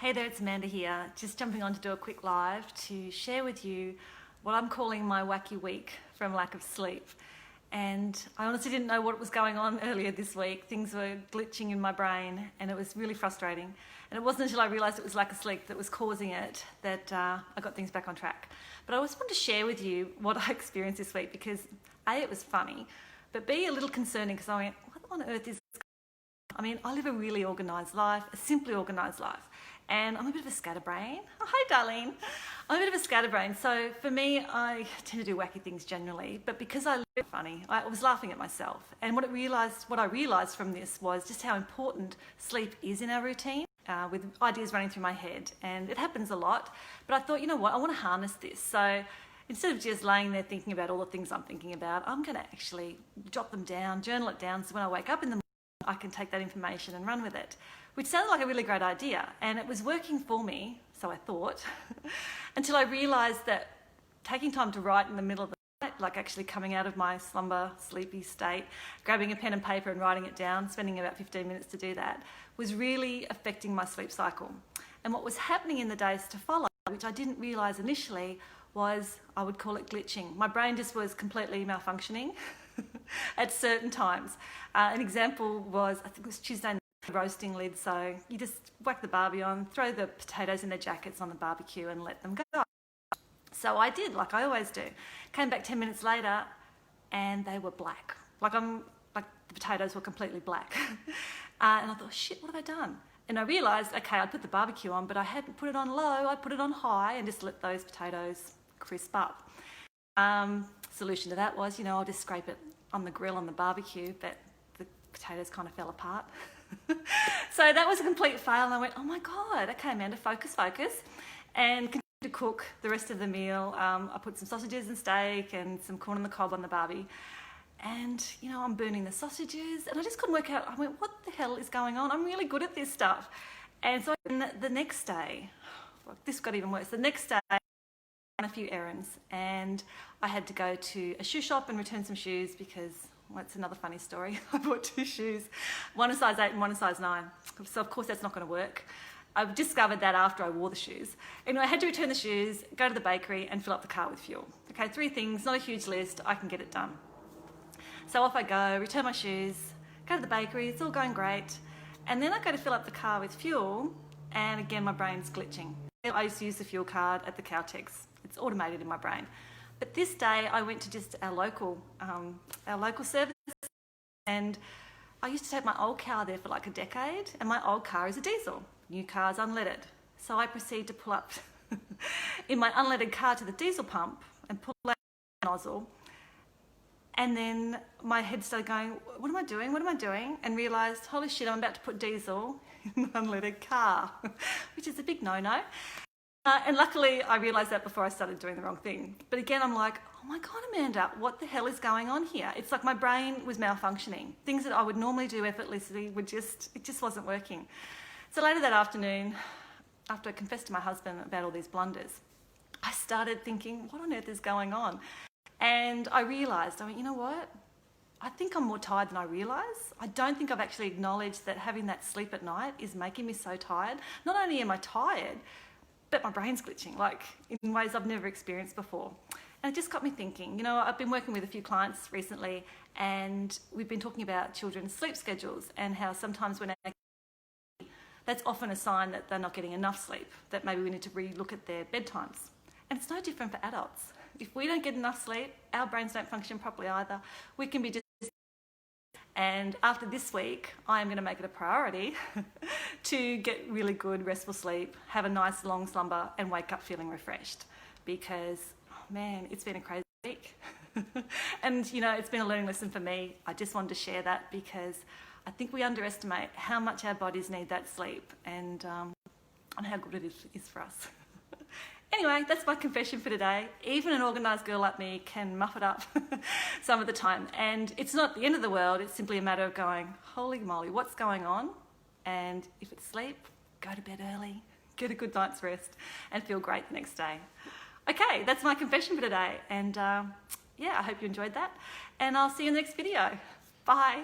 Hey there, it's Amanda here, just jumping on to do a quick live to share with you what I'm calling my wacky week from lack of sleep. And I honestly didn't know what was going on earlier this week. Things were glitching in my brain and it was really frustrating. And it wasn't until I realised it was lack of sleep that was causing it that I got things back on track. But I just wanted to share with you what I experienced this week because A, it was funny, but B, a little concerning because I went, what on earth is this? I mean, I live a really organised life, a simply organised life. And I'm a bit of a scatterbrain. Oh, hi, darling. I'm a bit of a scatterbrain. So for me, I tend to do wacky things generally. But because I live funny, I was laughing at myself. And what I realised from this was just how important sleep is in our routine, with ideas running through my head. And it happens a lot. But I thought, you know what, I want to harness this. So instead of just laying there thinking about all the things I'm thinking about, I'm going to actually jot them down, journal it down, so when I wake up in the morning, I can take that information and run with it. Which sounded like a really great idea, and it was working for me, so I thought, until I realised that taking time to write in the middle of the night, like actually coming out of my sleepy state, grabbing a pen and paper and writing it down, spending about 15 minutes to do that, was really affecting my sleep cycle. And what was happening in the days to follow, which I didn't realise initially, was, I would call it glitching. My brain just was completely malfunctioning at certain times. An example was, I think it was Tuesday night, roasting lid, so you just whack the barbie on, throw the potatoes in their jackets on the barbecue and let them go. So I did, like I always do. Came back 10 minutes later and they were black. Like the potatoes were completely black. And I thought, shit, what have I done? And I realised, okay, I'd put the barbecue on, but I hadn't put it on low, I put it on high and just let those potatoes crisp up. Solution to that was, I'll just scrape it on the grill on the barbecue, but the potatoes kind of fell apart. So that was a complete fail and I went, oh my God, okay Amanda, focus, and continued to cook the rest of the meal. I put some sausages and steak and some corn on the cob on the barbie and I'm burning the sausages and I just couldn't work out. I went, what the hell is going on? I'm really good at this stuff. And so the next day, this got even worse. The next day I ran a few errands and I had to go to a shoe shop and return some shoes because, well, it's another funny story. I bought two shoes, one a size 8 and one a size 9. So of course that's not going to work. I discovered that after I wore the shoes. Anyway, I had to return the shoes, go to the bakery and fill up the car with fuel. Okay, 3 things, not a huge list, I can get it done. So off I go, return my shoes, go to the bakery, it's all going great. And then I go to fill up the car with fuel and again my brain's glitching. I used to use the fuel card at the Caltex. It's automated in my brain. But this day I went to just our local service and I used to take my old car there for like a decade and my old car is a diesel. New car's unleaded. So I proceed to pull up in my unleaded car to the diesel pump and pull out the nozzle. And then my head started going, what am I doing? And realised, holy shit, I'm about to put diesel in my unleaded car, which is a big no-no. And luckily I realised that before I started doing the wrong thing. But again, I'm like, oh my God, Amanda, what the hell is going on here? It's like my brain was malfunctioning. Things that I would normally do effortlessly it just wasn't working. So later that afternoon, after I confessed to my husband about all these blunders, I started thinking, what on earth is going on? And I realised, I went, you know what? I think I'm more tired than I realise. I don't think I've actually acknowledged that having that sleep at night is making me so tired. Not only am I tired, but my brain's glitching, like in ways I've never experienced before. And it just got me thinking, I've been working with a few clients recently and we've been talking about children's sleep schedules and how sometimes when that's often a sign that they're not getting enough sleep, that maybe we need to re-look at their bedtimes. And it's no different for adults. If we don't get enough sleep, our brains don't function properly either. We can be just... And after this week, I am going to make it a priority to get really good restful sleep, have a nice long slumber and wake up feeling refreshed because, oh man, it's been a crazy week. And, it's been a learning lesson for me. I just wanted to share that because I think we underestimate how much our bodies need that sleep and how good it is for us. Anyway, that's my confession for today. Even an organised girl like me can muff it up some of the time. And it's not the end of the world, it's simply a matter of going, holy moly, what's going on? And if it's sleep, go to bed early, get a good night's rest, and feel great the next day. Okay, that's my confession for today. And I hope you enjoyed that. And I'll see you in the next video. Bye.